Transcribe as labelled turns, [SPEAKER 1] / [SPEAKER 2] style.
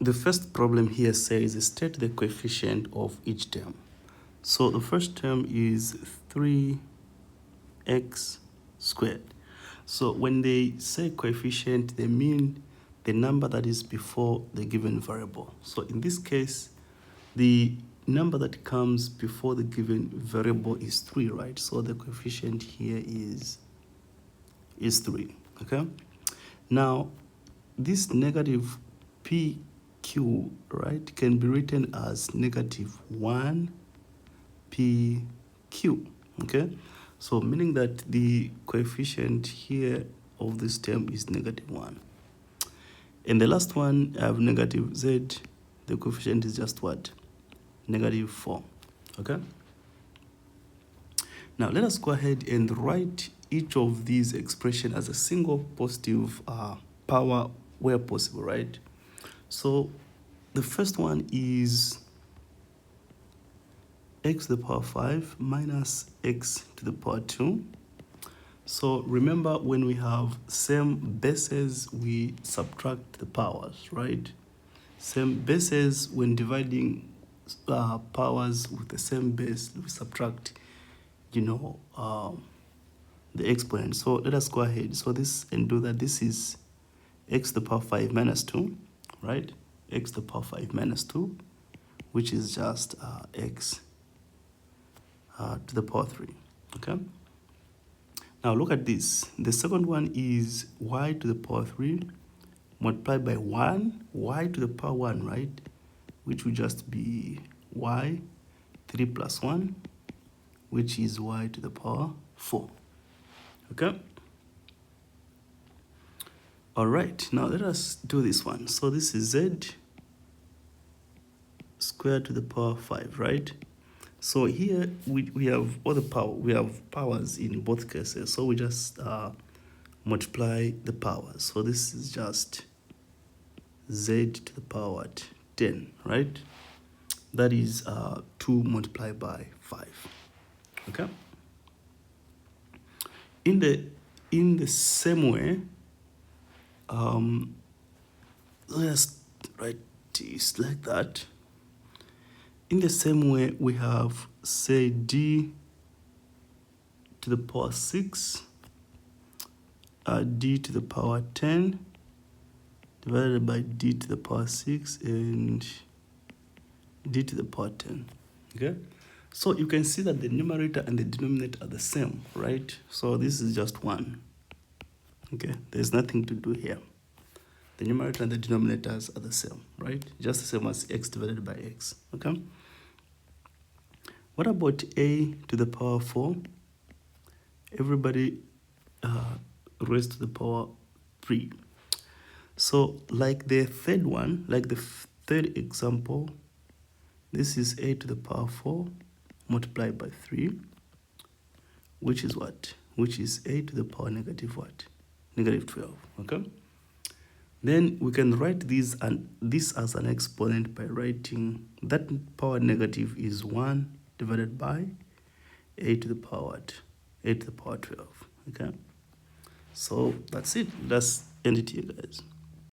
[SPEAKER 1] The first problem here says state the coefficient of each term. So the first term is 3x squared. So when they say coefficient, they mean the number that is before the given variable. So in this case, the number that comes before the given variable is 3, right? So the coefficient here is 3, okay? Now, this negative PQ, right, can be written as negative 1 PQ, okay? So meaning that the coefficient here of this term is negative 1. And the last one, I have negative Z. The coefficient is just what? Negative 4, okay? Now, let us go ahead and write each of these expressions as a single positive power where possible, right? So the first one is x to the power 5 minus x to the power 2. So remember, when we have same bases, we subtract the powers, right? Same bases, when dividing powers with the same base, we subtract, the exponent. So let us go ahead. So this and do that. This is x to the power 5 minus 2, right? X to the power 5 minus 2, which is just x to the power 3, okay? Now look at this. The second one is y to the power 3 multiplied by 1, y to the power 1, right? Which will just be y, 3 plus 1, which is y to the power 4, okay? All right, now let us do this one. So this is z squared to the power 5, right? So here we have all the power. We have powers in both cases. So we just multiply the powers. So this is just z to the power 10, right? That is 2 multiplied by 5. Okay. In the same way, let's write this like that. In the same way, we have, say, d to the power 6, d to the power 10, divided by d to the power 6, and d to the power 10, okay? So you can see that the numerator and the denominator are the same, right? So this is just 1, okay? There's nothing to do here. The numerator and the denominators are the same, right? Just the same as x divided by x, okay? What about a to the power 4? Everybody raised to the power 3. So like the third one, like the third example, this is a to the power 4 multiplied by 3, which is what? Which is a to the power negative what? Negative 12, okay? Then we can write this as an exponent by writing that power negative is 1 divided by a to the power 12, okay? So that's it. Let's end it here, guys.